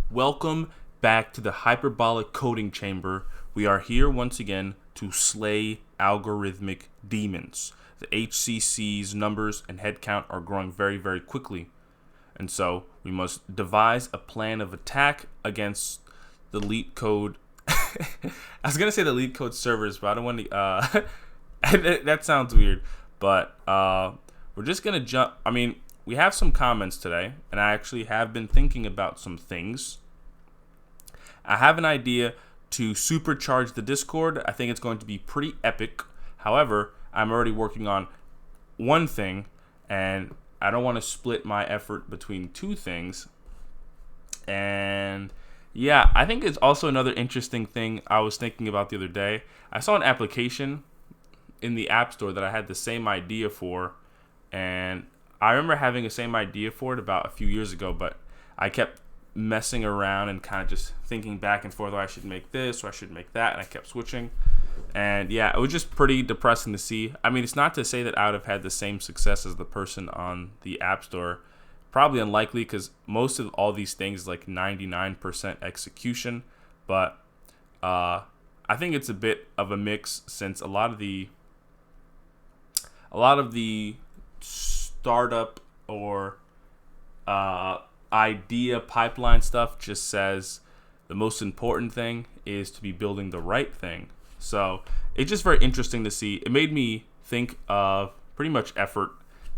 Welcome back to the hyperbolic coding chamber. We are here once again to slay algorithmic demons. The HCC's numbers and headcount are growing very, very quickly. And so we must devise a plan of attack against the LeetCode. I was going to say the LeetCode servers, but I don't want to. That sounds weird. But we're just going to jump. I mean, we have some comments today, and I actually have been thinking about some things. I have an idea to supercharge the Discord. I think it's going to be pretty epic. However, I'm already working on one thing, and I don't want to split my effort between two things. And yeah, I think it's also another interesting thing I was thinking about the other day. I saw an application in the App Store that I had the same idea for, and I remember having the same idea for it about a few years ago, but I kept messing around and kind of just thinking back and forth, I should make this or I should make that, and I kept switching. And yeah, it was just pretty depressing to see. I mean, it's not to say that I would have had the same success as the person on the App Store. Probably unlikely, because most of all these things is like 99% execution. But I think it's a bit of a mix, since a lot of the startup or idea pipeline stuff just says the most important thing is to be building the right thing. So it's just very interesting to see. It made me think of pretty much effort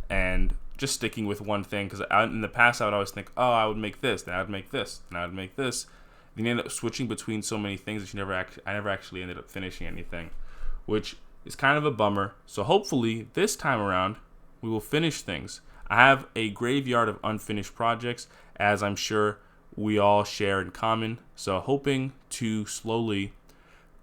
and just sticking with one thing, because in the past I would always think, oh, I would make this, then I would make this, and I would make this. Then you end up switching between so many things that I never actually ended up finishing anything, which is kind of a bummer. So hopefully this time around we will finish things. I have a graveyard of unfinished projects, as I'm sure we all share in common. So hoping to slowly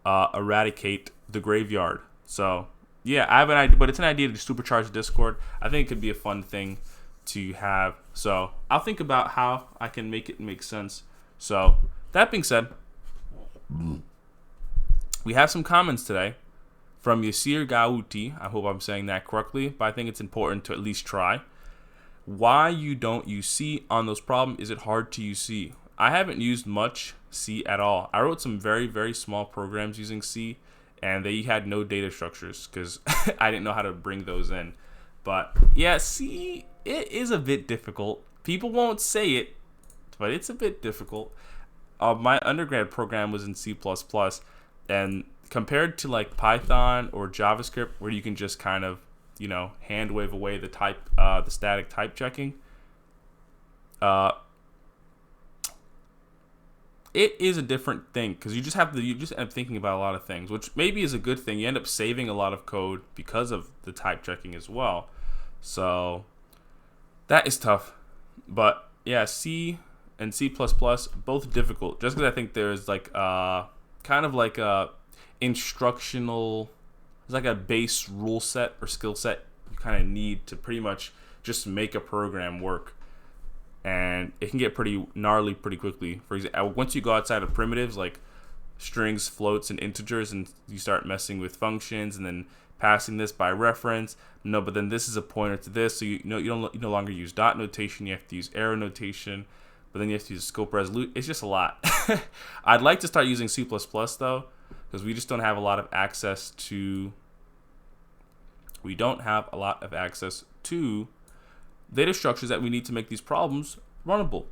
eradicate the graveyard. So yeah, I have an idea, but it's an idea to supercharge Discord. I think it could be a fun thing to have. So I'll think about how I can make it make sense. So that being said, we have some comments today from Yasir Gauti. I hope I'm saying that correctly, but I think it's important to at least try. Why you don't use C on those problems? Is it hard to use C? I haven't used much C at all. I wrote some very, very small programs using C, and they had no data structures because I didn't know how to bring those in. But yeah, C, it is a bit difficult. People won't say it, but it's a bit difficult. My undergrad program was in C++, and compared to like Python or JavaScript, where you can just kind of, hand wave away the static type checking, it is a different thing, because you just end up thinking about a lot of things, which maybe is a good thing. You end up saving a lot of code because of the type checking as well. So that is tough. But yeah, C and C++, both difficult, just because I think there's like kind of like a instructional, it's like a base rule set or skill set you kind of need to pretty much just make a program work. And it can get pretty gnarly pretty quickly. For example, once you go outside of primitives like strings, floats, and integers, and you start messing with functions and then passing this by reference, but then this is a pointer to this, so you no longer use dot notation, you have to use arrow notation, but then you have to use scope resolution. It's just a lot. I'd like to start using C++ though, because we just don't have a lot of access to data structures that we need to make these problems runnable.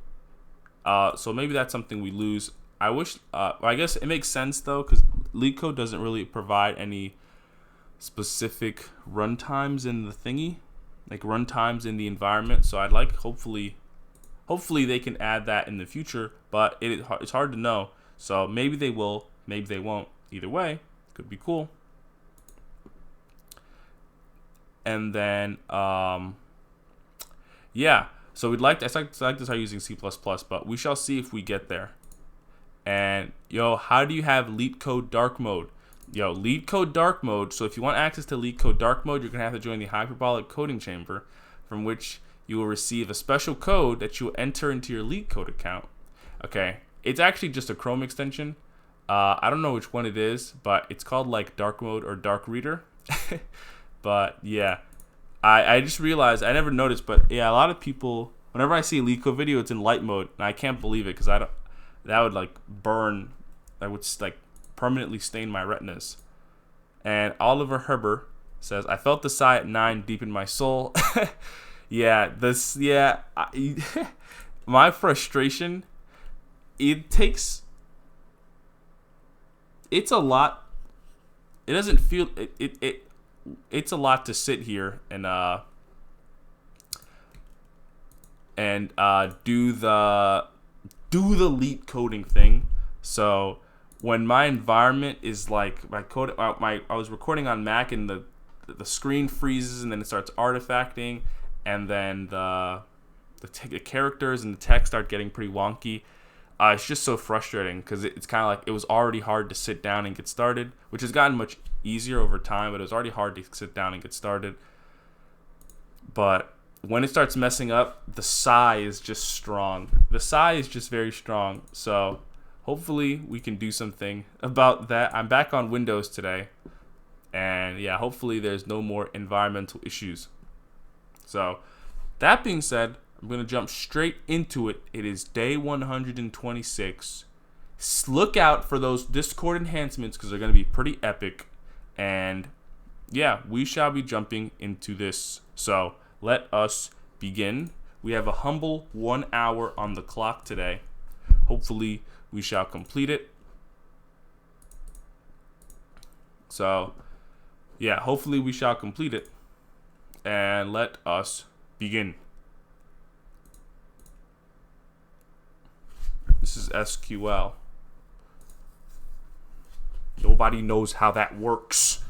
So maybe that's something we lose. I wish, I guess it makes sense though, because LeetCode doesn't really provide any specific runtimes in the thingy, like runtimes in the environment. So I'd like, hopefully they can add that in the future, but it's hard to know. So maybe they will, maybe they won't. Either way, could be cool. And then, yeah, so I'd like to start using C++, but we shall see if we get there. And how do you have LeetCode dark mode? LeetCode dark mode. So if you want access to LeetCode dark mode, you're gonna have to join the hyperbolic coding chamber, from which you will receive a special code that you will enter into your LeetCode account. Okay, it's actually just a Chrome extension. I don't know which one it is, but it's called like dark mode or dark reader. But yeah, I just realized, I never noticed, but yeah, a lot of people, whenever I see a LeetCode video, it's in light mode, and I can't believe it, because that would like burn. That would like permanently stain my retinas. And Oliver Herber says, I felt the sigh at 9 deep in my soul. Yeah, my frustration, it's a lot. It doesn't feel, it's a lot to sit here and do the leet coding thing. So when my environment is like my code, I was recording on Mac and the screen freezes and then it starts artifacting, and then the characters and the text start getting pretty wonky. It's just so frustrating because it's kind of like it was already hard to sit down and get started, which has gotten much easier over time, but it was already hard to sit down and get started. But when it starts messing up, the sigh is just strong. The sigh is just very strong. So hopefully we can do something about that. I'm back on Windows today. And yeah, hopefully there's no more environmental issues. So that being said, I'm going to jump straight into it. It is day 126. Look out for those Discord enhancements because they're going to be pretty epic. And yeah, we shall be jumping into this. So let us begin. We have a humble 1 hour on the clock today. Hopefully we shall complete it. So yeah, hopefully we shall complete it. And let us begin. This is SQL. Nobody knows how that works.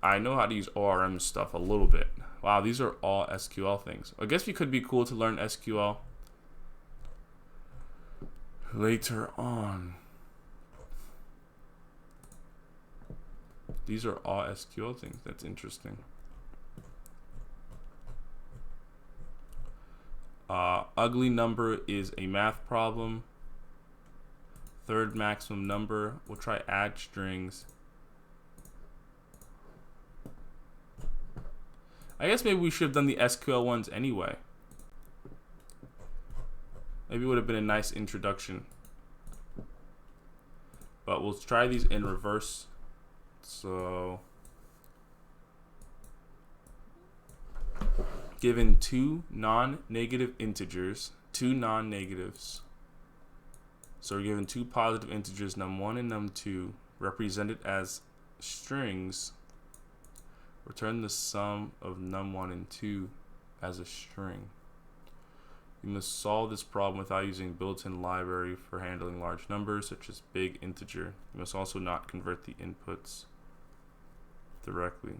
I know how to use ORM stuff a little bit. Wow, these are all SQL things. I guess it could be cool to learn SQL later on. These are all SQL things. That's interesting. Ugly number is a math problem. Third maximum number. We'll try add strings. I guess maybe we should have done the SQL ones anyway. Maybe it would have been a nice introduction. But we'll try these in reverse. So, given two non-negative integers, two non-negatives. So we're given two positive integers, num1 and num2, represented as strings. Return the sum of num1 and 2 as a string. You must solve this problem without using built-in library for handling large numbers, such as big integer. You must also not convert the inputs directly.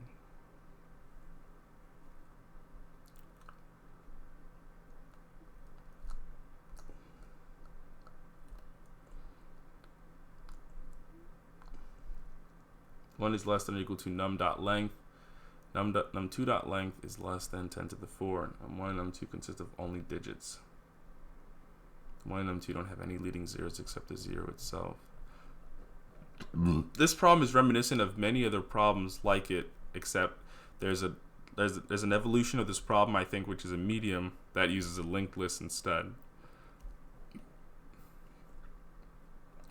One is less than or equal to num.length. Num2.length is less than 10 to the 4. Num1 and num2 consist of only digits. 1 and num2 don't have any leading zeros except the 0 itself. This problem is reminiscent of many other problems like it, except there's an evolution of this problem, I think, which is a medium that uses a linked list instead.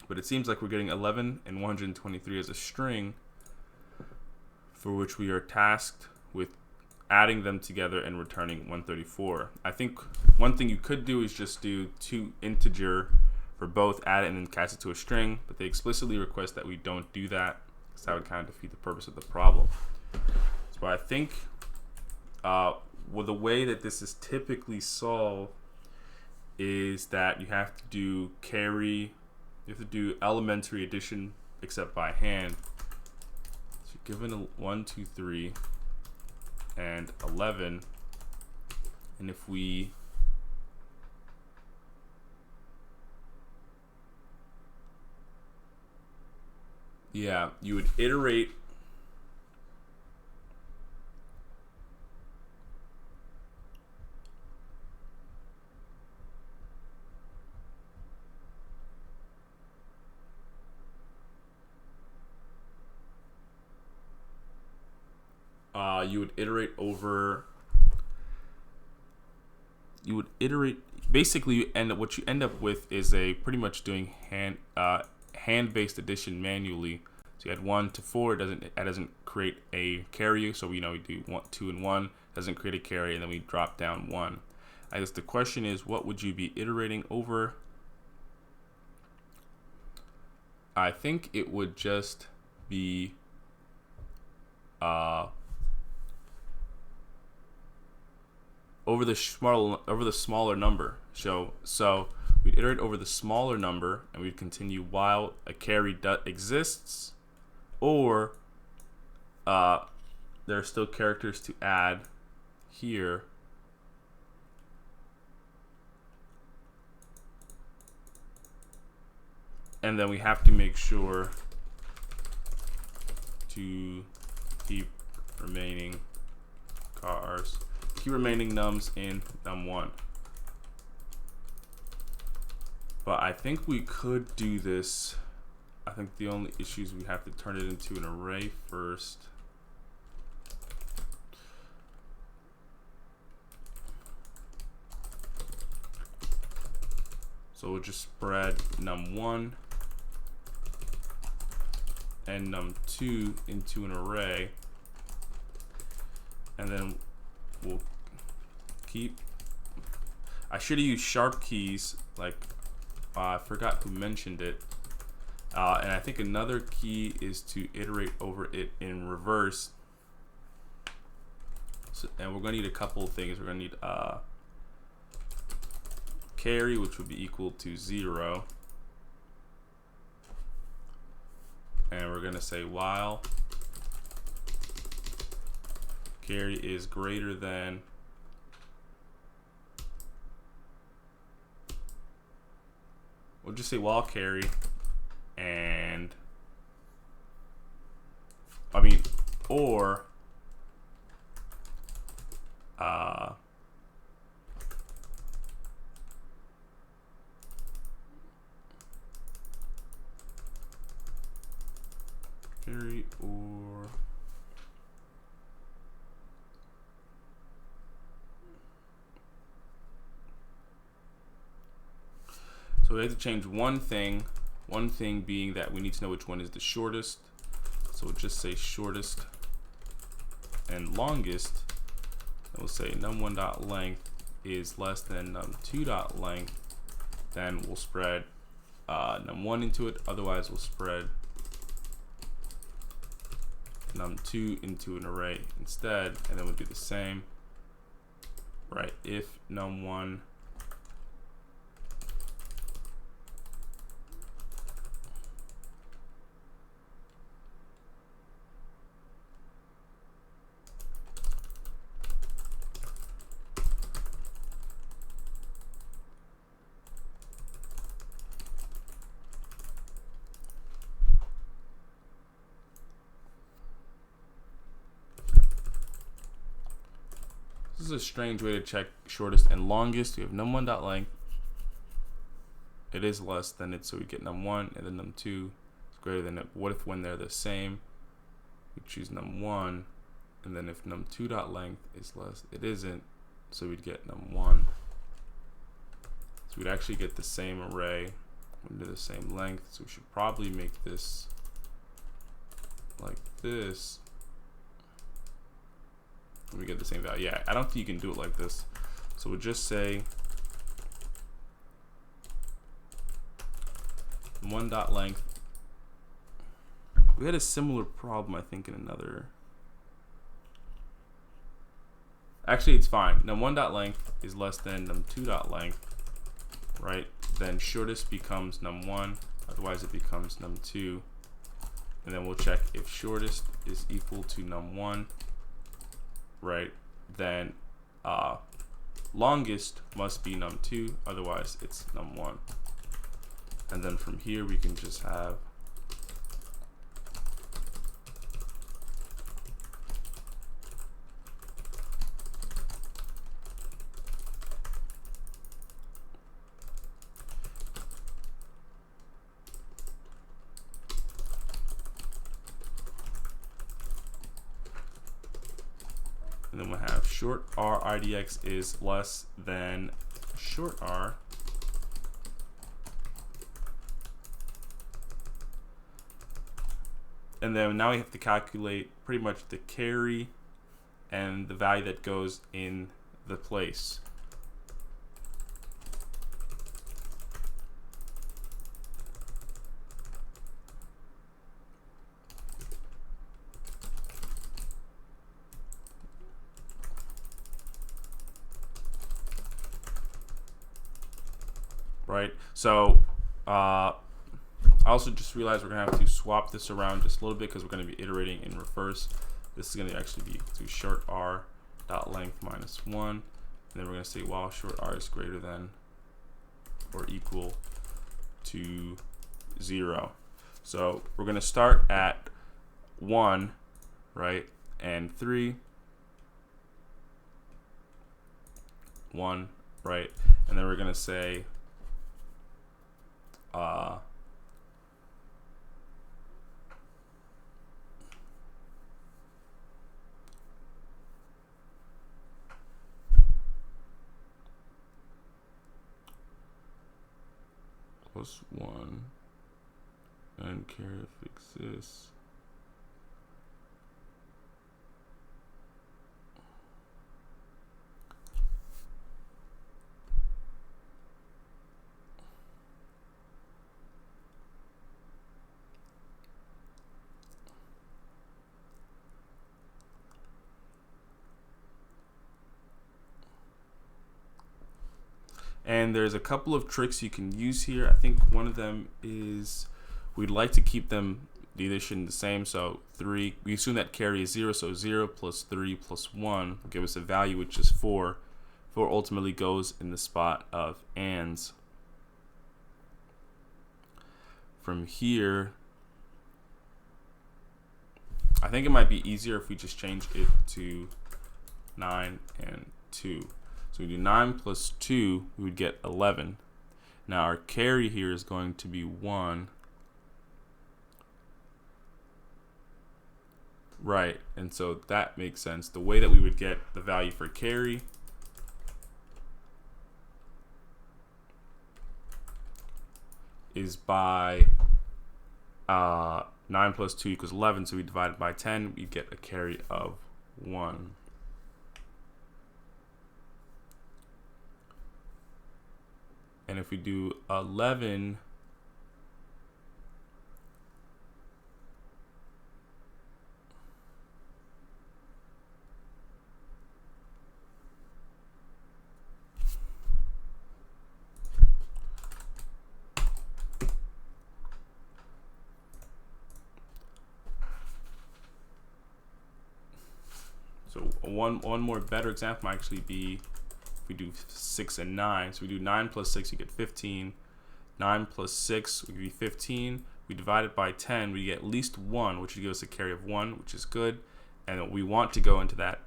But it seems like we're getting 11 and 123 as a string, for which we are tasked with adding them together and returning 134. I think one thing you could do is just do two integer for both, add it and then cast it to a string, but they explicitly request that we don't do that, because that would kind of defeat the purpose of the problem. So I think well, the way that this is typically solved is that you have to do elementary addition except by hand. So given a 1, 2, 3 and 11, and if we you would iterate basically what you end up with is a pretty much doing hand-based addition manually. So you add 1 to 4, it doesn't create a carry. So we do 1, 2, and 1, doesn't create a carry, and then we drop down 1. I guess the question is, what would you be iterating over? I think it would just be over the smaller number. So we'd iterate over the smaller number, and we'd continue while a carry exists, or there are still characters to add here. And then we have to make sure to keep remaining nums in num1. But I think we could do this. I think the only issue is we have to turn it into an array first. So we'll just spread num1 and num2 into an array, and then we'll keep. I should have used sharp keys, like I forgot who mentioned it. And I think another key is to iterate over it in reverse. So, and we're going to need a couple of things. We're going to need carry, which would be equal to 0. And we're going to say while carry is greater than we'll just say while carry and or carry or so we have to change one thing being that we need to know which one is the shortest. So we'll just say shortest and longest, and we'll say num1.length is less than num2.length. Then we'll spread num1 into it, otherwise we'll spread num2 into an array instead, and then we'll do the same, right? If num1 This is a strange way to check shortest and longest. We have num1.length. It is less than it, so we get num1, and then num2 is greater than it. What if when they're the same, we choose num1, and then if num2.length is less, it isn't, so we'd get num1. So we'd actually get the same array under the same length. So we should probably make this like this. We get the same value. Yeah, I don't think you can do it like this. So we'll just say num1.length. We had a similar problem, I think, in another. Actually, it's fine. Num1.length is less than num2.length, right? Then shortest becomes num1, otherwise it becomes num2. And then we'll check if shortest is equal to num1, right? Then longest must be num2, otherwise it's num1. And then from here we can just have and then we'll have short r idx is less than short r. And then now we have to calculate pretty much the carry and the value that goes in the place. Right, so I also just realized we're gonna have to swap this around just a little bit because we're gonna be iterating in reverse. This is gonna actually be to short r dot length minus 1, and then we're gonna say while short r is greater than or equal to 0. So we're gonna start at 1, right, and 3, 1, right, and then we're gonna say plus 1 and carry if exists. And there's a couple of tricks you can use here. I think one of them is we'd like to keep them the addition the same. So 3, we assume that carry is 0, so 0 plus 3 plus 1 will give us a value which is 4. 4 ultimately goes in the spot of ands. From here, I think it might be easier if we just change it to 9 and 2. So we do 9 plus 2, we would get 11. Now our carry here is going to be 1. Right, and so that makes sense. The way that we would get the value for carry is by 9 plus 2 equals 11, so we divide it by 10, we get a carry of 1. And if we do 11 so one more better example might actually be we do 6 and 9. So we do 9 plus 6, you get 15. 9 plus 6 would be 15. We divide it by 10, we get at least 1, which would give us a carry of 1, which is good. And we want to go into that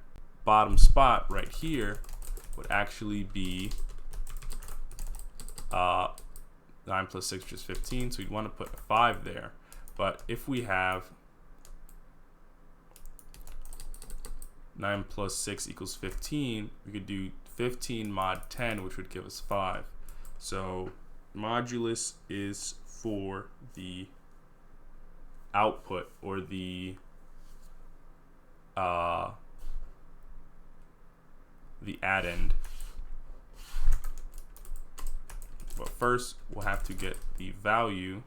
bottom spot right here would actually be 9 plus 6, which is 15. So we'd want to put a 5 there. But if we have 9 plus 6 equals 15, we could do 15 mod 10, which would give us 5. So modulus is for the output or the addend. But first we'll have to get the value,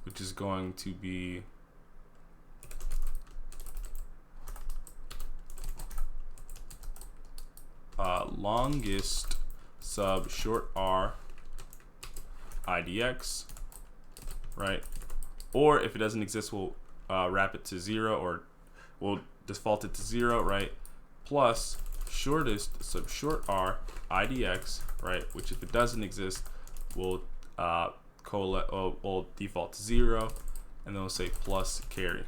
which is going to be longest sub short r idx, right? Or if it doesn't exist, we'll wrap it to 0, or we'll default it to 0, right? Plus shortest sub short r idx, right? Which if it doesn't exist, we'll we'll default to 0, and then we'll say plus carry.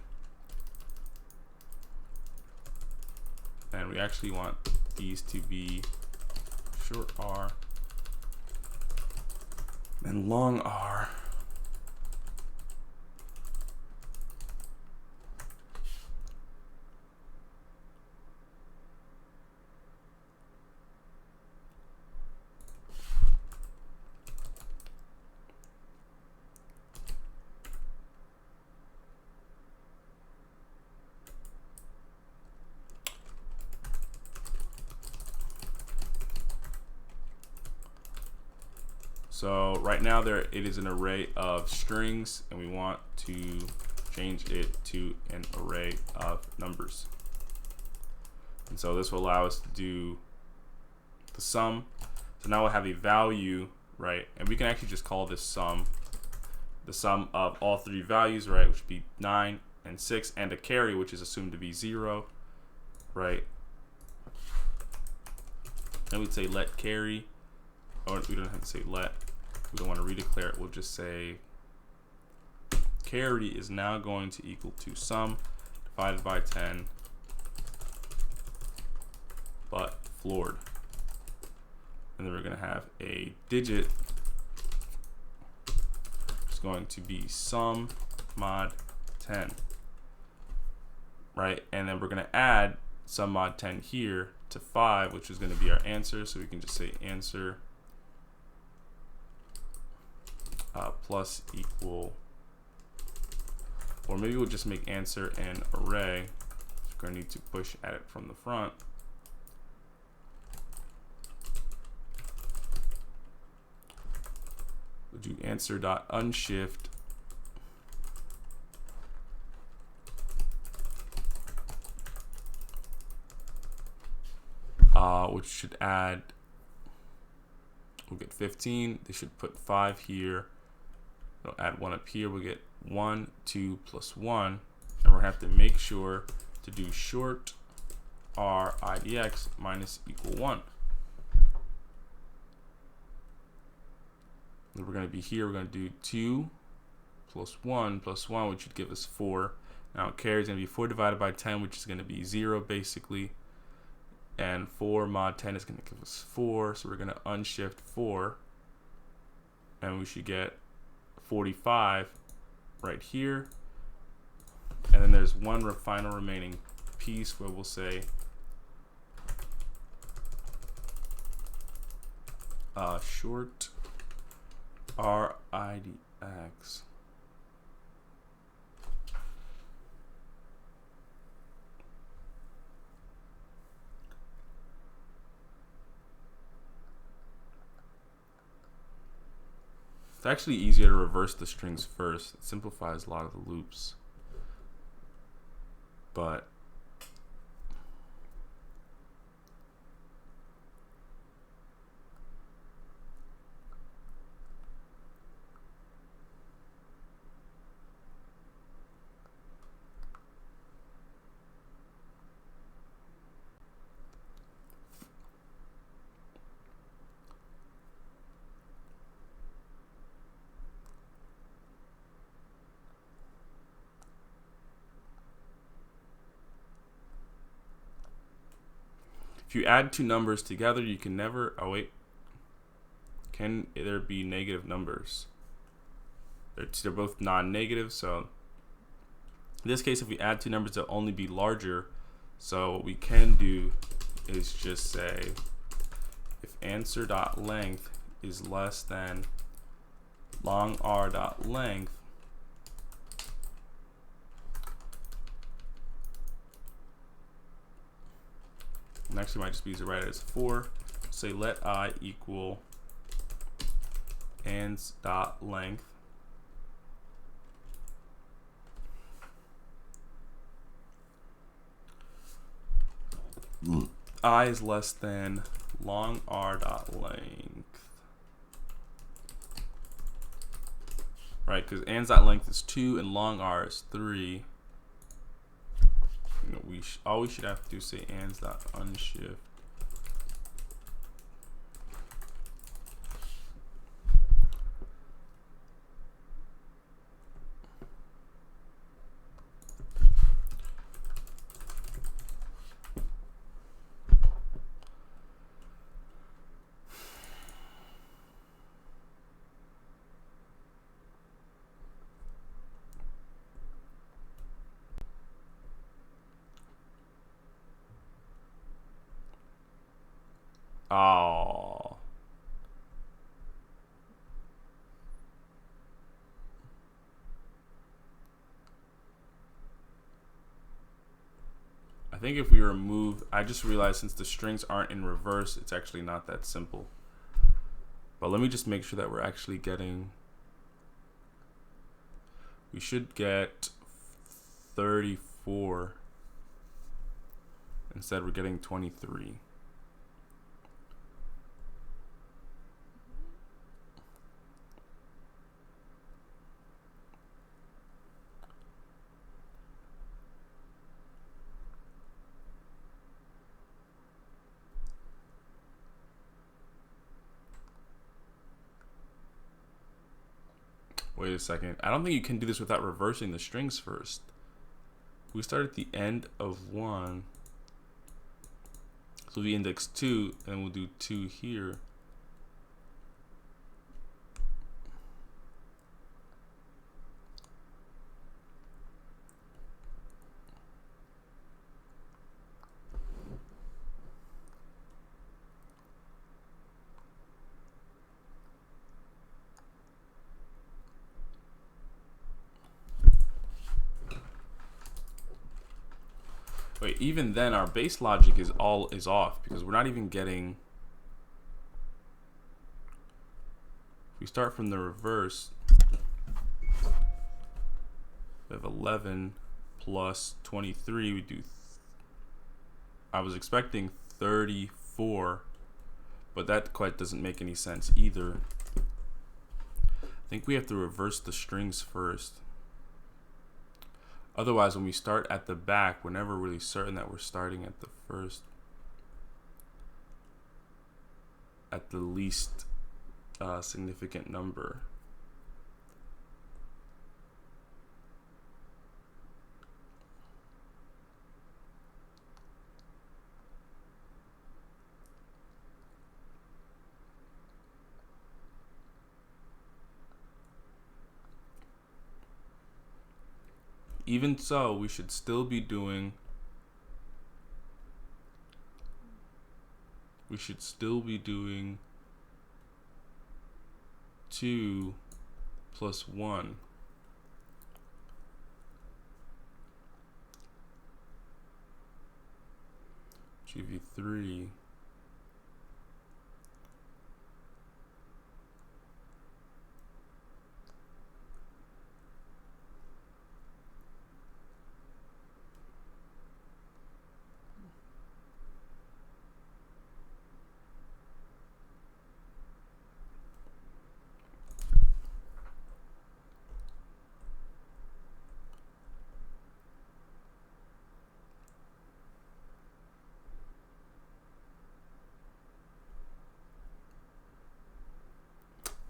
And we actually want these to be short r and long r. So right now it is an array of strings, and we want to change it to an array of numbers. And so this will allow us to do the sum. So now we'll have a value, right? And we can actually just call this sum the sum of all three values, right? Which would be 9 and 6, and a carry, which is assumed to be 0, right? And we'd say let carry, or we don't have to say let. We don't want to redeclare it. We'll just say carry is now going to equal to sum divided by 10, but floored. And then we're going to have a digit. It's going to be sum mod 10, right? And then we're going to add sum mod 10 here to 5, which is going to be our answer. So we can just say answer plus equal, or maybe we'll just make answer an array. We're going to need to push at it from the front. We'll do answer dot unshift which should add, we'll get 15. They should put 5 here. They'll add 1 up here. We'll get 1, 2 plus 1, and we're gonna have to make sure to do short r idx minus equal 1. And we're gonna be here. We're gonna do 2 plus 1 plus 1, which would give us 4. Now carry is gonna be 4 divided by 10, which is gonna be 0 basically. And 4 mod 10 is going to give us 4, so we're going to unshift 4, and we should get 45 right here. And then there's one final remaining piece where we'll say short RIDX It's actually easier to reverse the strings first. It simplifies a lot of the loops. But if you add two numbers together, you can never, oh wait, can there be negative numbers? They're both non-negative, so in this case, if we add two numbers, they'll only be larger. So what we can do is just say if answer.length is less than long r.length, and actually might just be easier to write it as 4. Say let I equal ans.length I is less than long r.length, right? Because ans.length is 2 and long r is 3. You know, all we should have to do is say ans.unshift. Oh. I think if we remove, I just realized since the strings aren't in reverse, it's actually not that simple. But let me just make sure that we're actually getting, we should get 34. Instead, we're getting 23. Wait a second. I don't think you can do this without reversing the strings first. We start at the end of 1. So we index 2, and we'll do 2 here. Wait, even then our base logic is off because we're not even getting, if we start from the reverse, we have 11 plus 23, we do, I was expecting 34, but that quite doesn't make any sense either. I think we have to reverse the strings first. Otherwise, when we start at the back, we're never really certain that we're starting at the first, at the least significant number. Even so, we should still be doing, 2 plus 1. Give you 3.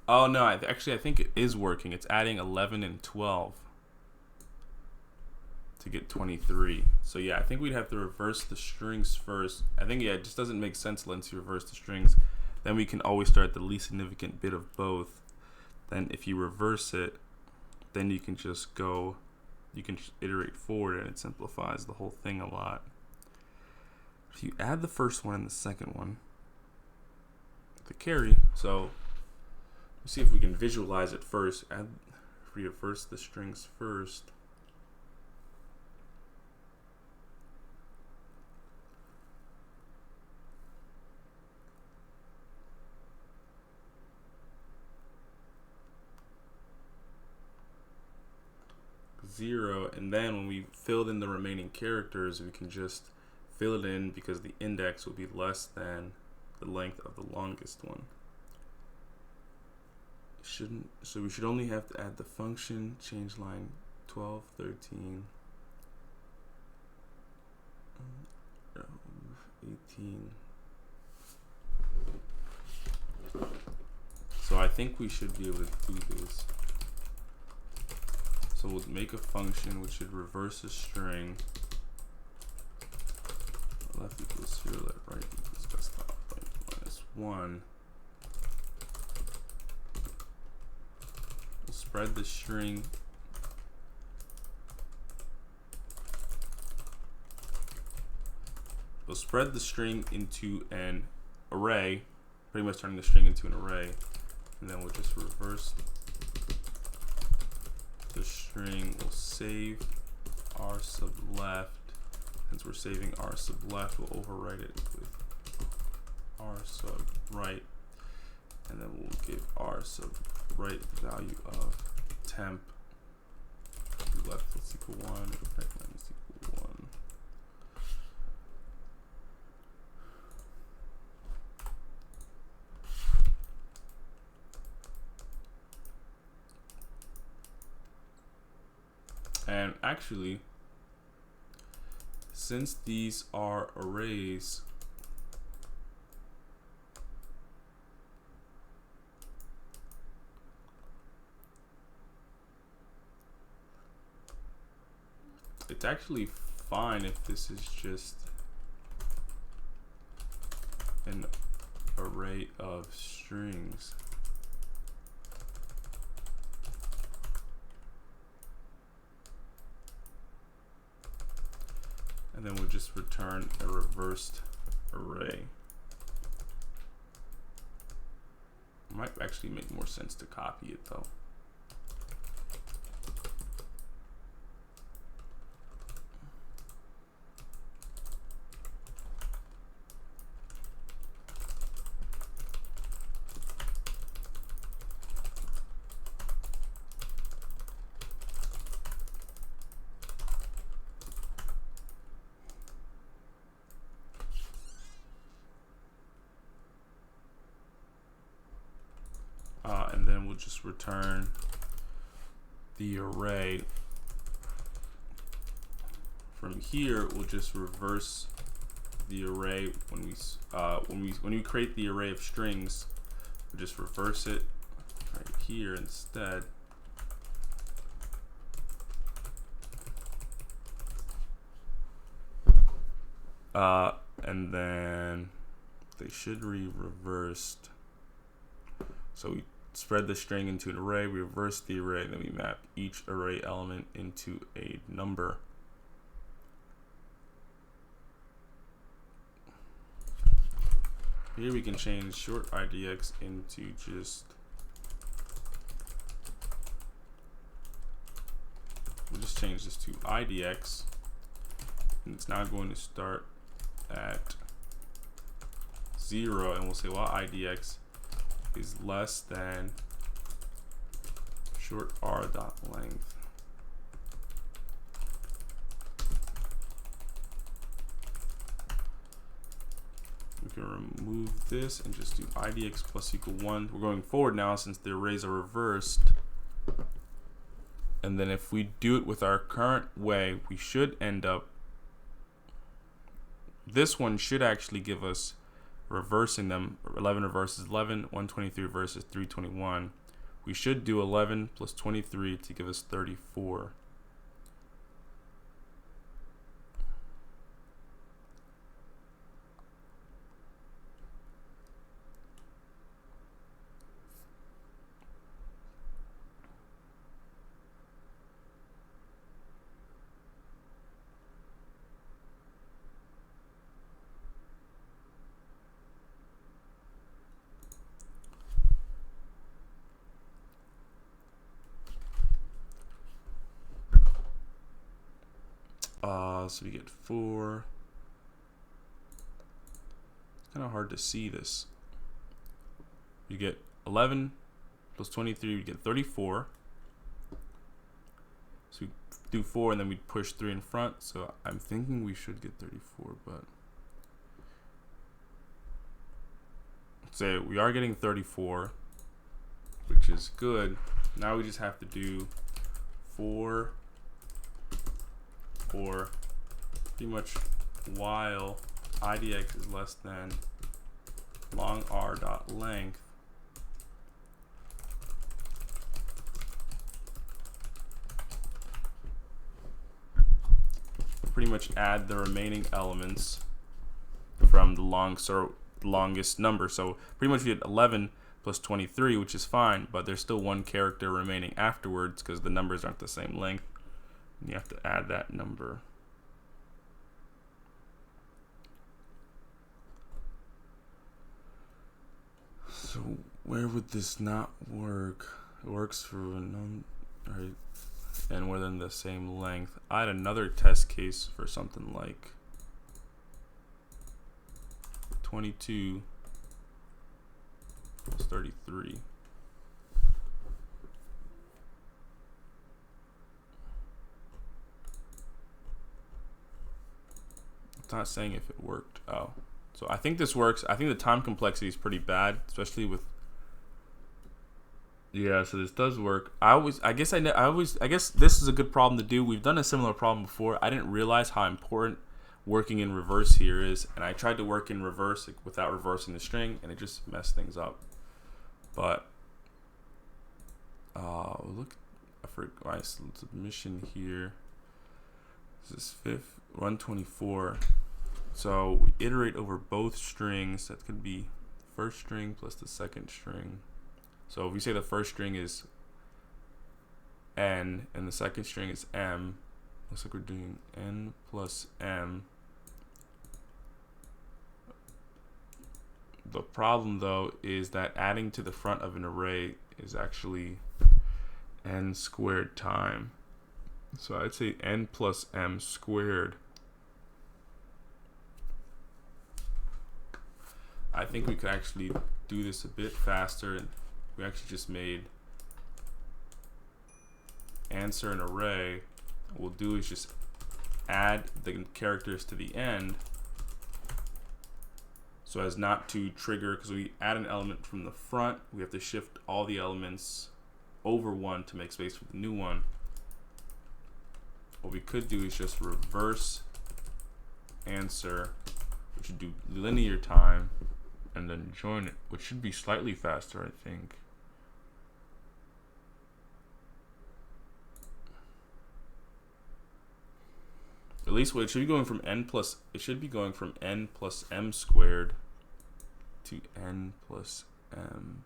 Oh no, actually I think it is working. It's adding 11 and 12 to get 23. So yeah, I think we'd have to reverse the strings first. I think, yeah, it just doesn't make sense unless you reverse the strings. Then we can always start at the least significant bit of both. Then if you reverse it, then you can just go, you can just iterate forward, and it simplifies the whole thing a lot. If you add the first one and the second one, the carry, so let's see if we can visualize it first. Reverse the strings first. Zero, and then when we filled in the remaining characters, we can just fill it in because the index will be less than the length of the longest one. So we should only have to add the function, change line 12, 13, 18. So I think we should be able to do this. So we'll make a function which should reverse a string. Left equals 0, left right equals desktop minus 1. We'll spread the string. We'll spread the string into an array, pretty much turning the string into an array, and then we'll just reverse the string. We'll save r sub left. Since we're saving r sub left, we'll overwrite it with r sub right. and then we'll give R sub right value of temp left plus equal 1, right minus equal 1. And actually, since these are arrays, it's actually fine if this is just an array of strings. And then we'll just return a reversed array. It might actually make more sense to copy it though. And then we'll just return the array. From here, we'll just reverse the array when we create the array of strings. We'll just reverse it right here instead. And then they should be reversed. So we spread the string into an array, we reverse the array, then we map each array element into a number. Here we can change short IDX into just, we'll just change this to IDX, and it's now going to start at 0, and we'll say, well, IDX is less than short r dot length. We can remove this and just do IDX plus equal 1. We're going forward now since the arrays are reversed. And then if we do it with our current way, we should end up, this one should actually give us reversing them. 11 reverses 11, 123 versus 321. We should do 11 plus 23 to give us 34. So we get 4. It's kind of hard to see this. You get 11 plus 23, we get 34. So we do 4 and then we push 3 in front. So I'm thinking we should get 34, but say we are getting 34, which is good. Now we just have to do 4 or pretty much while IDX is less than long r dot length. Pretty much add the remaining elements from the longest number. So pretty much we get 11 plus 23, which is fine, but there's still one character remaining afterwards because the numbers aren't the same length. You have to add that number. So where would this not work? It works for a right, and within the same length. I had another test case for something like 22 It's 33. It's not saying if it worked. Oh. So I think this works. I think the time complexity is pretty bad, especially with. Yeah, so this does work. I guess this is a good problem to do. We've done a similar problem before. I didn't realize how important working in reverse here is, and I tried to work in reverse without reversing the string, and it just messed things up. But look, I forgot my submission here. This is 124. So we iterate over both strings. That could be first string plus the second string. So if we say the first string is n and the second string is m, looks like we're doing n plus m. The problem though is that adding to the front of an array is actually n squared time. So I'd say n plus m squared. I think we could actually do this a bit faster. We actually just made answer an array. What we'll do is just add the characters to the end so as not to trigger, because we add an element from the front, we have to shift all the elements over one to make space for the new one. What we could do is just reverse answer, which would do linear time, and then join it, which should be slightly faster, I think. At least it should be going from n plus m squared to n plus m.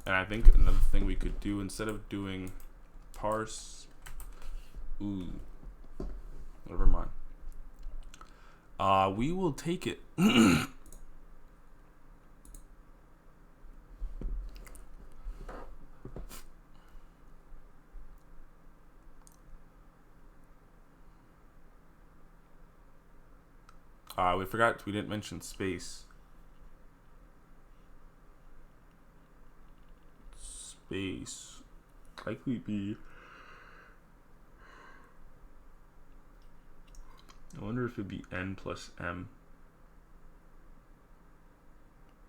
And I think another thing we could do, instead of doing parse, never mind. We will take it. We didn't mention space. Space likely be. I wonder if it'd be n plus m.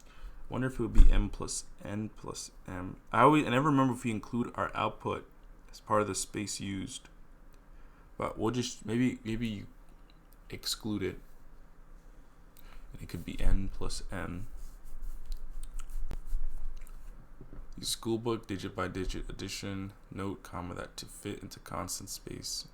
I wonder if it would be m plus n plus m. I never remember if we include our output as part of the space used, but we'll just maybe you exclude it. And it could be n plus m. Schoolbook digit by digit addition, note comma that to fit into constant space.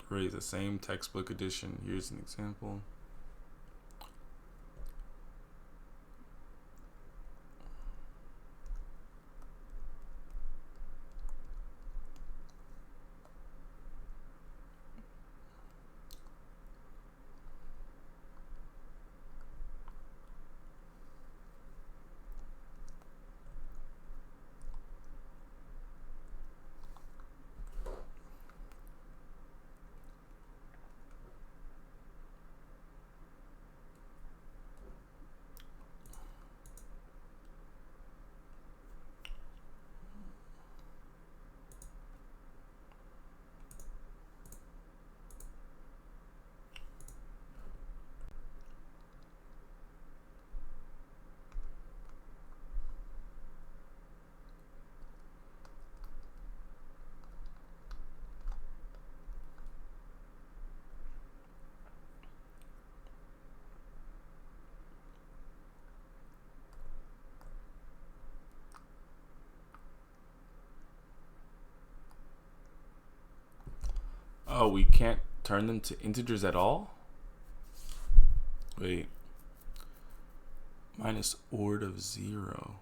Great, the same textbook edition. Here's an example. we can't turn them to integers at all? Wait. Minus ord of 0.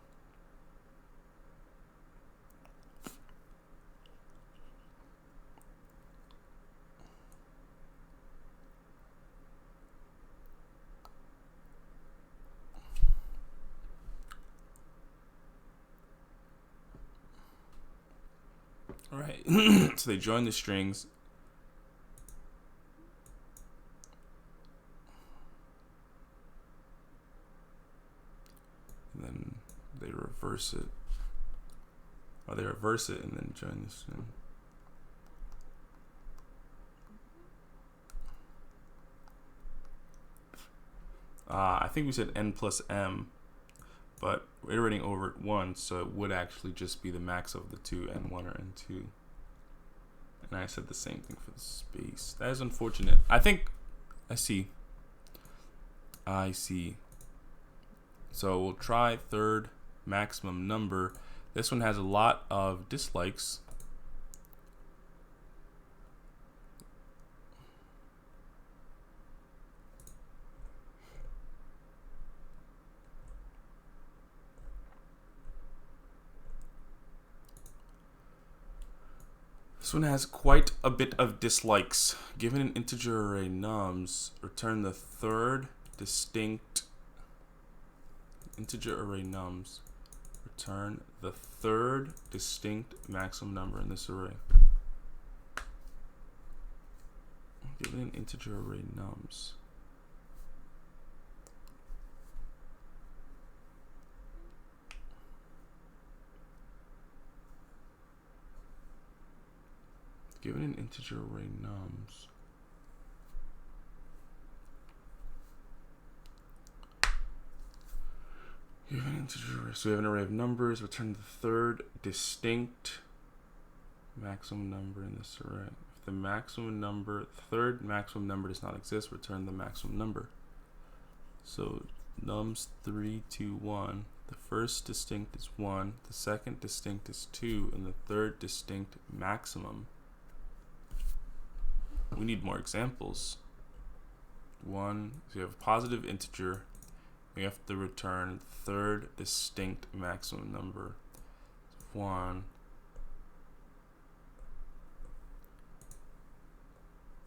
All right. So they join the strings. And then they reverse it. Or they reverse it and then join the string. I think we said n plus m, but we're iterating over it once, so it would actually just be the max of the two, n1 or n2. And I said the same thing for the space. That is unfortunate. I see. So we'll try third maximum number. This one has a lot of dislikes. This one has quite a bit of dislikes. Given an integer array nums, return the third distinct integer array nums. Return the third distinct maximum number in this array. Given an integer array nums. Given an integer array nums. Given an integer array, so we have an array of numbers. Return the third distinct maximum number in this array. If the maximum number, third maximum number does not exist, return the maximum number. So nums 3, 2, 1. The first distinct is 1. The second distinct is 2, and the third distinct maximum. We need more examples. 1, so you have a positive integer. We have to return third distinct maximum number. 1.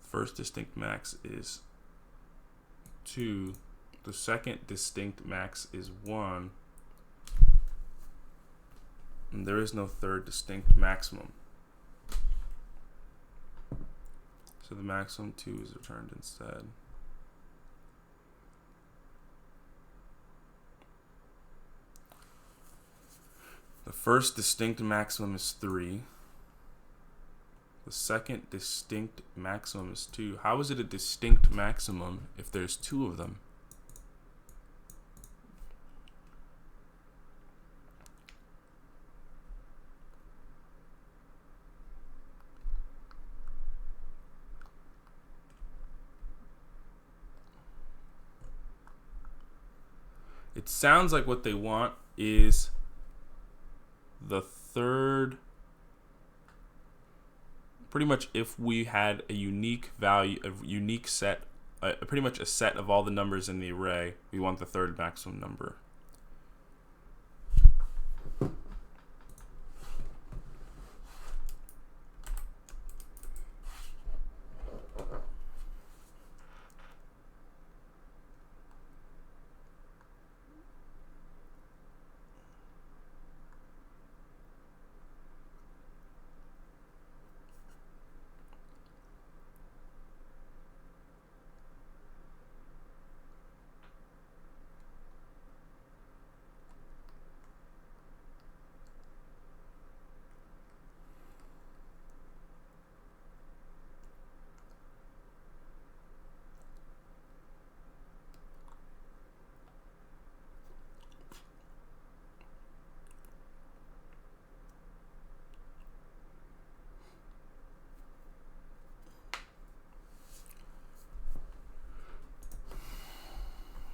First distinct max is 2. The second distinct max is 1. And there is no third distinct maximum. So the maximum 2 is returned instead. The first distinct maximum is 3. The second distinct maximum is 2. How is it a distinct maximum if there's 2 of them? It sounds like what they want is the third, pretty much if we had a unique value, a unique set, pretty much a set of all the numbers in the array, we want the third maximum number.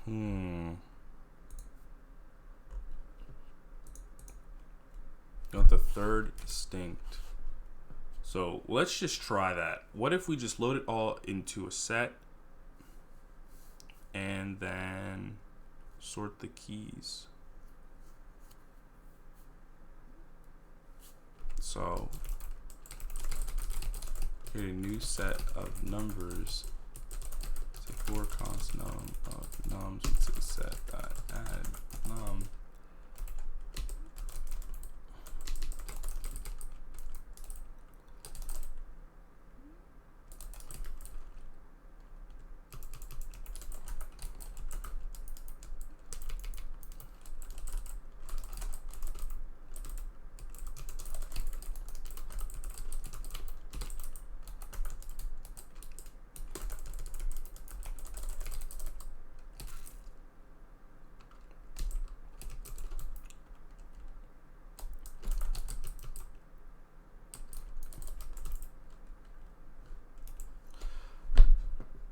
You want the third distinct. So let's just try that. What if we just load it all into a set and then sort the keys? So create a new set of numbers. Say for const num of nums with set dot add num.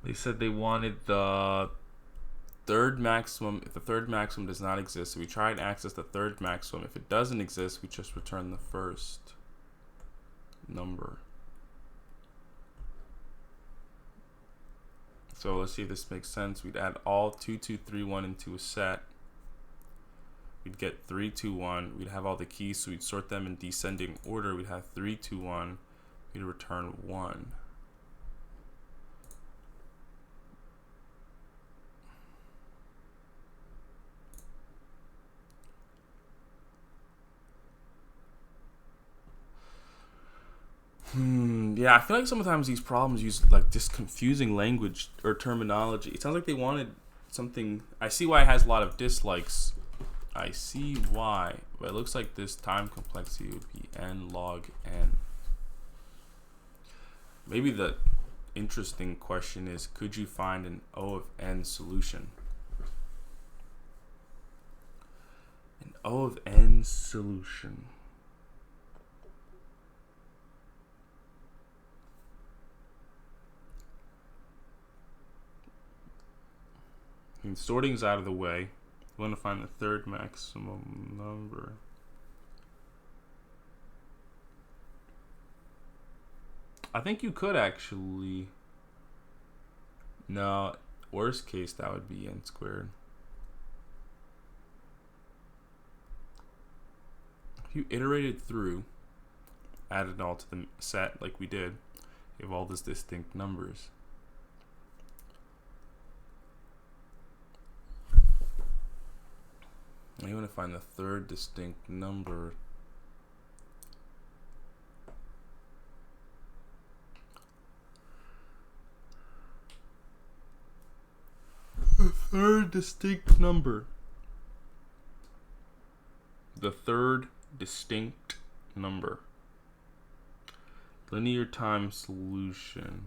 They said they wanted the third maximum. If the third maximum does not exist, so we try and access the third maximum. If it doesn't exist, we just return the first number. So let's see if this makes sense. We'd add all 2, 2, 3, 1 into a set. We'd get 3, 2, 1. We'd have all the keys, so we'd sort them in descending order. We'd have 3, 2, 1. We'd return 1. Yeah, I feel like sometimes these problems use like just confusing language or terminology. It sounds like they wanted something. I see why it has a lot of dislikes. I see why, but it looks like this time complexity would be n log n. Maybe the interesting question is, could you find an O of n solution? An O of n solution. And sorting's out of the way. We want to find the third maximum number. I think you could actually. No, worst case that would be n squared. If you iterated through, added it all to the set like we did, you have all these distinct numbers. Now you want to find the third distinct number. The third distinct number. The third distinct number. Linear time solution.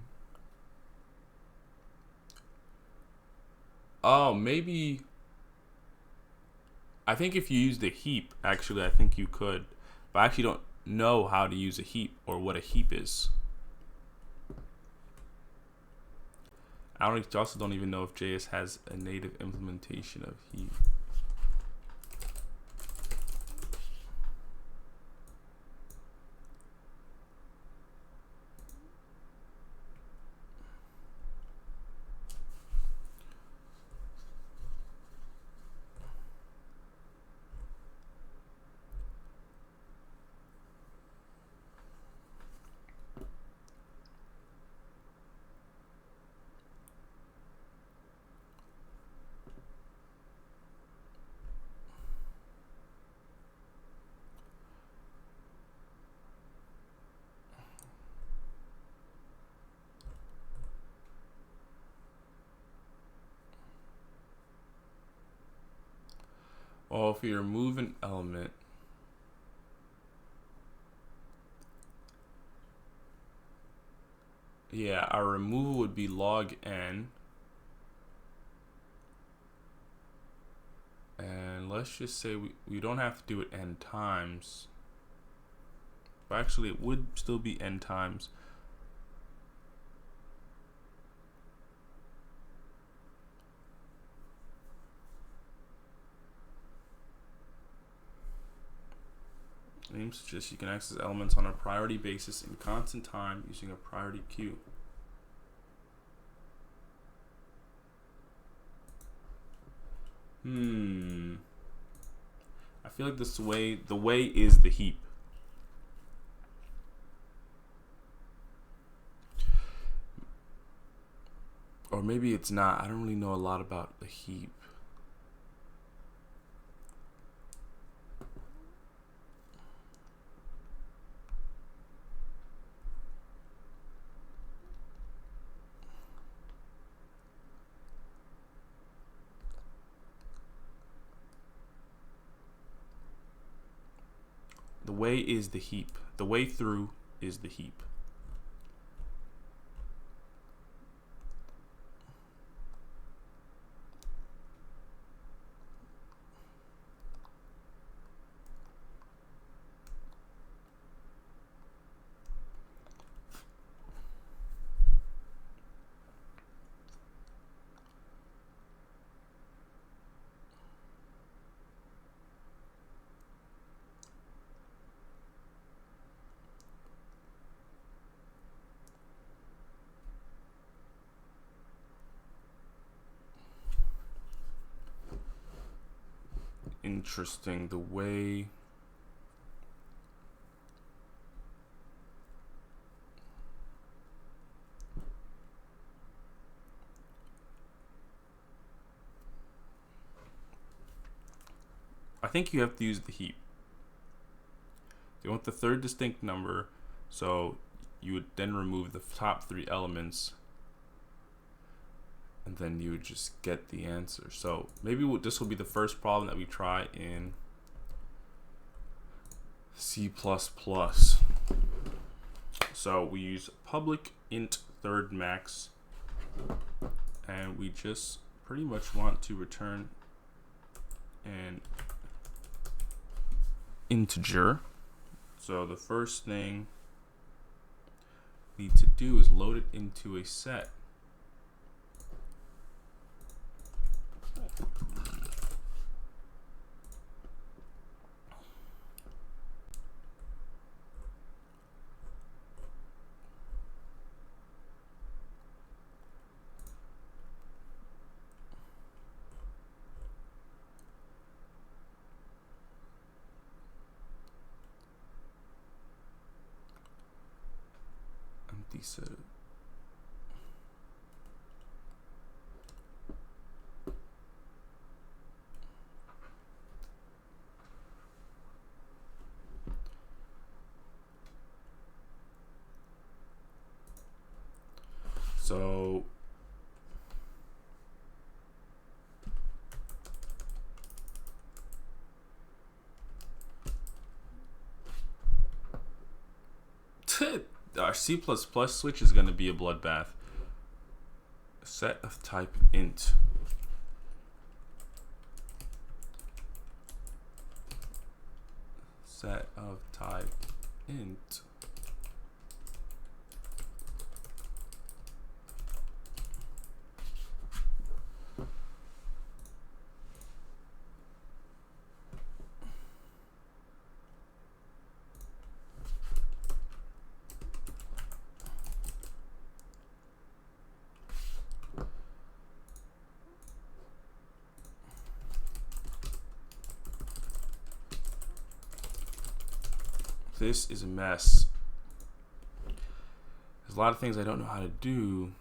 Oh, maybe. I think if you use the heap, actually, I think you could. But I actually don't know how to use a heap or what a heap is. I also don't even know if JS has a native implementation of heap. Well, if you remove an element, yeah, our removal would be log n. And let's just say we don't have to do it n times. But actually, it would still be n times. name suggests you can access elements on a priority basis in constant time using a priority queue. I feel like the way is the heap. Or maybe it's not. I don't really know a lot about the heap. The way is the heap. The way through is the heap. Interesting. The way. I think you have to use the heap. You want the third distinct number, so you would then remove the top three elements, and then you would just get the answer. So maybe this will be the first problem that we try in C++. So we use public int third max, and we just pretty much want to return an integer. So the first thing we need to do is load it into a set. Empty set. So our C++ switch is going to be a bloodbath. Set of type int. Set of type int. This is a mess. There's a lot of things I don't know how to do.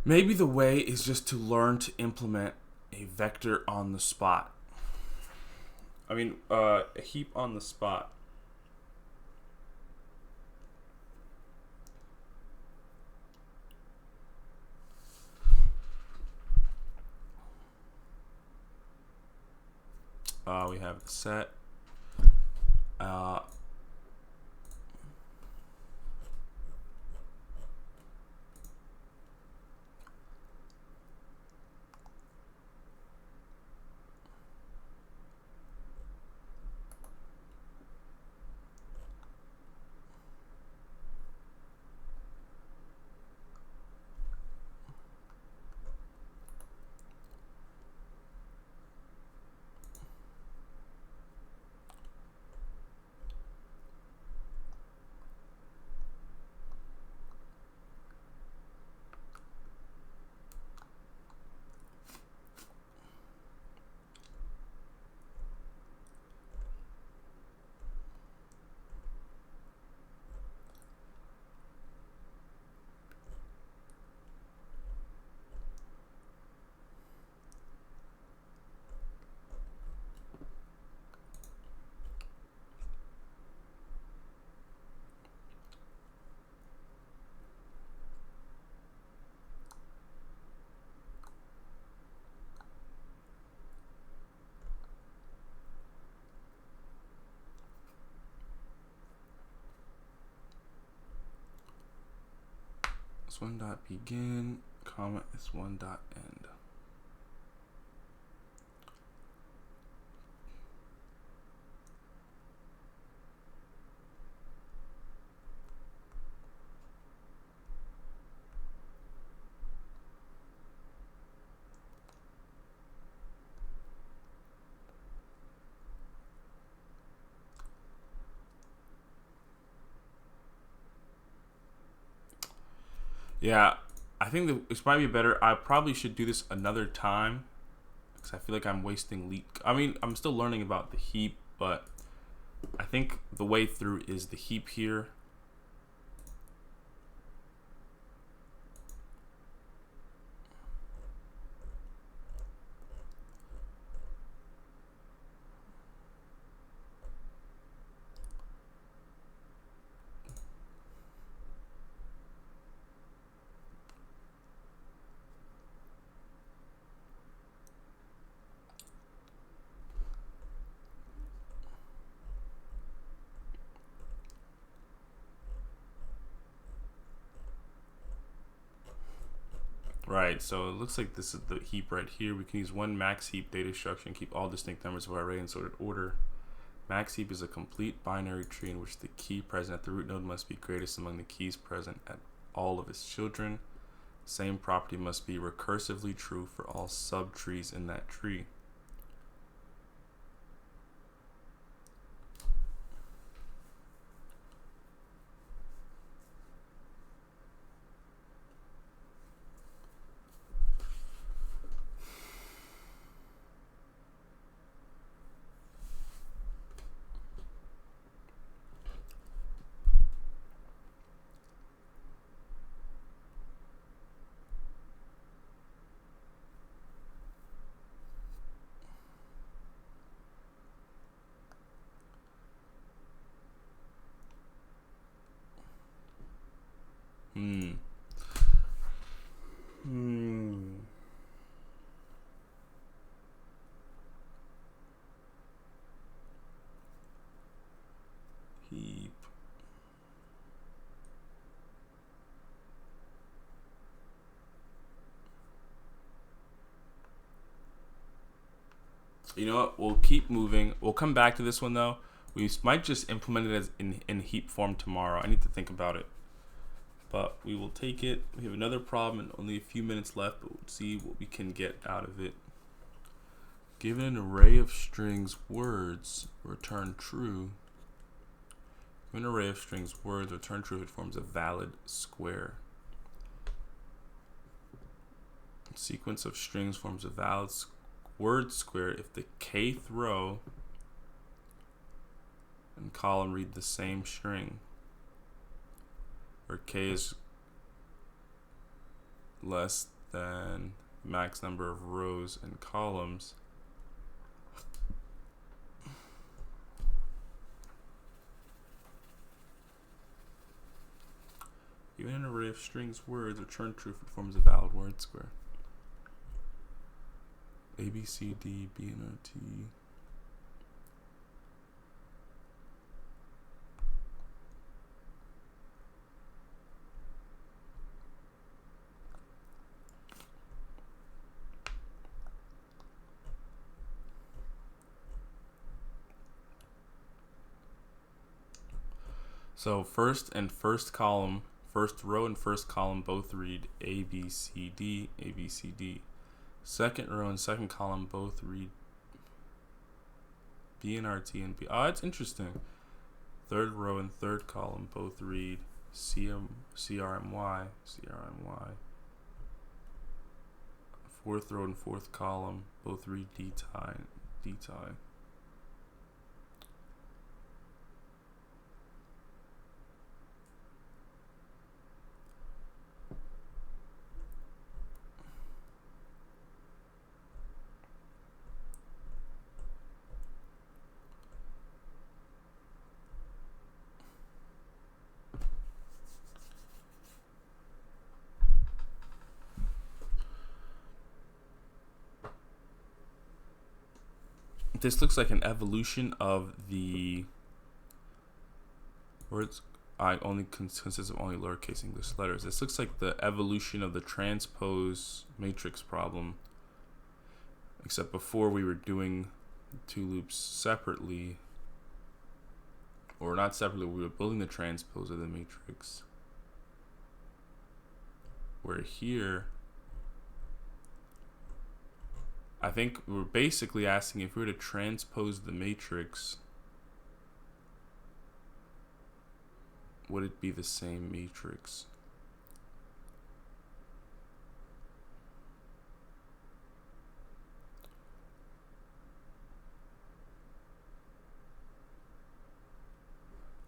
Maybe the way is just to learn to implement a vector on the spot. A heap on the spot. We have the set. S1 dot begin, comma S1 dot end. Yeah, I think that it's probably better. I probably should do this another time because I feel like I'm wasting I'm still learning about the heap, but I think the way through is the heap here. Right, so it looks like this is the heap right here. We can use one max heap data structure and keep all distinct numbers of our array in sorted order. Max heap is a complete binary tree in which the key present at the root node must be greatest among the keys present at all of its children. The same property must be recursively true for all subtrees in that tree. Heap. You know what? We'll keep moving. We'll come back to this one though. We might just implement it as in heap form tomorrow. I need to think about it. But we will take it. We have another problem and only a few minutes left, but we'll see what we can get out of it. Given an array of strings words, return true. Given an array of strings words, return true if it forms a valid square. A sequence of strings forms a valid word square if the kth row and column read the same string, where k is less than max number of rows and columns. Even an array of strings words return true if it forms a valid word square. A, B, C, D, B, and O, T. So first and first column, first row and first column both read A, B, C, D, A, B, C, D. Second row and second column both read B and R, T, and B. Oh, that's interesting. Third row and third column both read C, R, M, Y, C, R, M, Y. Fourth row and fourth column both read D, tie, D, tie. This looks like an evolution of the words. I only consists of only lowercase English letters. This looks like the evolution of the transpose matrix problem. Except before we were doing two loops separately, or not separately, we were building the transpose of the matrix. Where here, I think we're basically asking if we were to transpose the matrix, would it be the same matrix?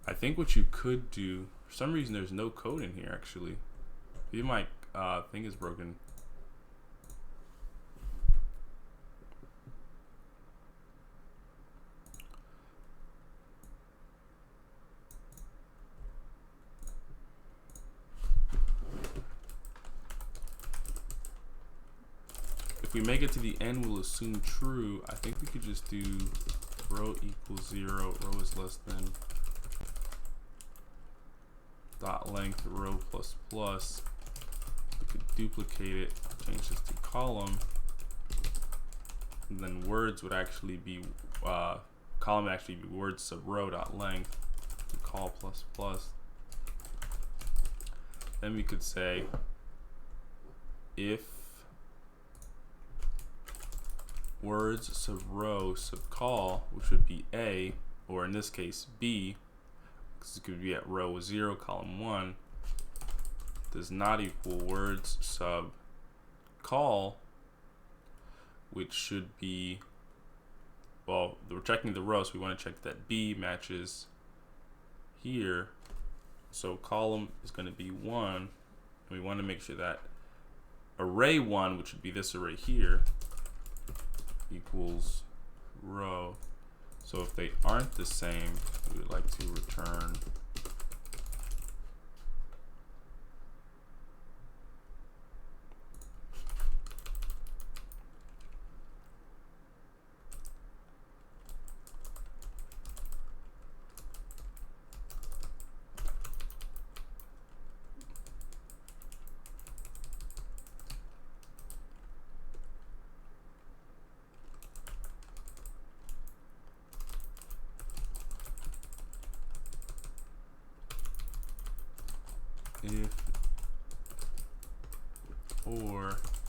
I think what you could do, for some reason there's no code in here actually. Maybe my thing is broken. If we make it to the end, we'll assume true. I think we could just do row equals 0, row is less than dot length row plus plus. We could duplicate it, change this to column, and then words would actually be column would actually be words sub row dot length, call plus plus. Then we could say if words sub row sub call, which would be A, or in this case B, because it could be at row 0 column 1, does not equal words sub call, which should be, well, we're checking the row, so we want to check that B matches here. So column is going to be 1, and we want to make sure that array 1, which would be this array here, equals row. So if they aren't the same, we would like to return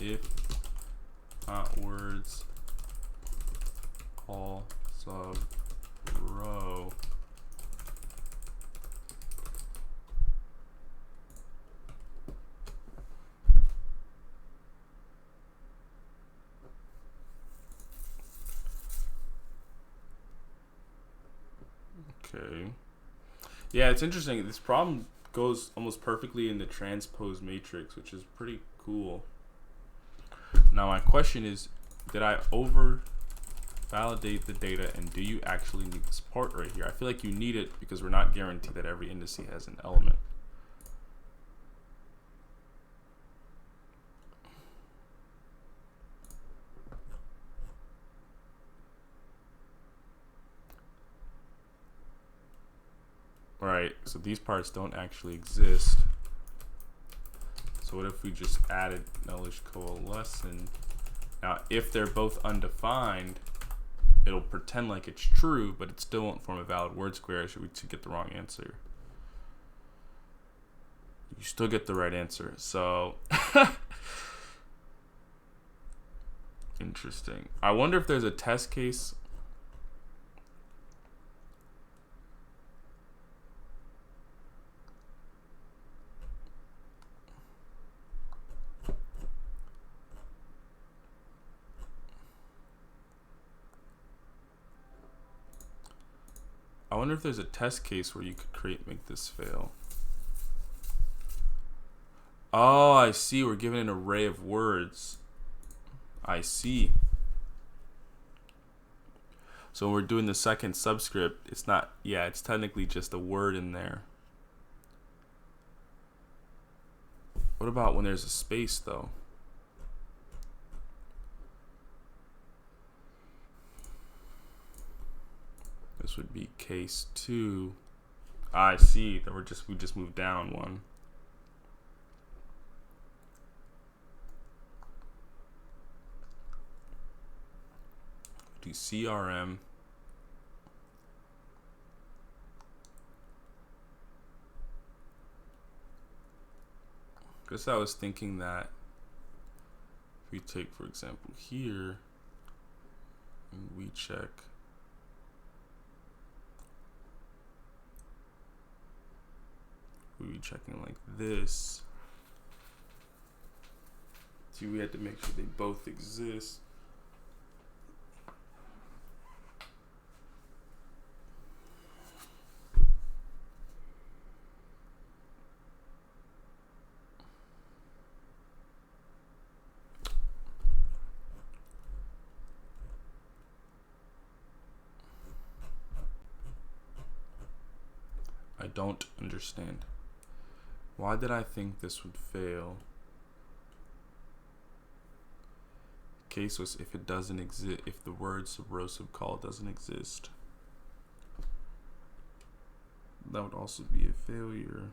if not words call sub row Okay. Yeah, it's interesting. This problem goes almost perfectly in the transpose matrix, which is pretty cool. Now my question is, did I over validate the data, and do you actually need this part right here? I feel like you need it because we're not guaranteed that every indice has an element. Right, so these parts don't actually exist. So what if we just added nullish coalescent? Now, if they're both undefined, it'll pretend like it's true, but it still won't form a valid word square, so we get the wrong answer. You still get the right answer. So, interesting. I wonder if there's a test case. I wonder if there's a test case where you could make this fail. Oh, I see. We're given an array of words. I see. So when we're doing the second subscript, it's not, yeah, it's technically just a word in there. What about when there's a space, though? This would be case 2. I see that we just moved down one. Do CRM. Guess I was thinking that if we take, for example, here and we check we be checking like this. See, we had to make sure they both exist. I don't understand. Why did I think this would fail? Case was if it doesn't exist, if the word subversive call doesn't exist. That would also be a failure.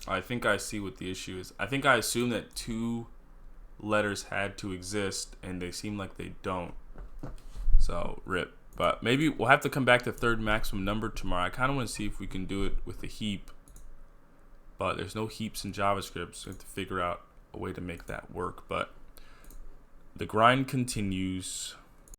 I think I see what the issue is. I think I assume that 2 letters had to exist, and they seem like they don't. So, rip. But maybe we'll have to come back to third maximum number tomorrow. I kind of want to see if we can do it with a heap. But there's no heaps in JavaScript, so we have to figure out a way to make that work. But the grind continues.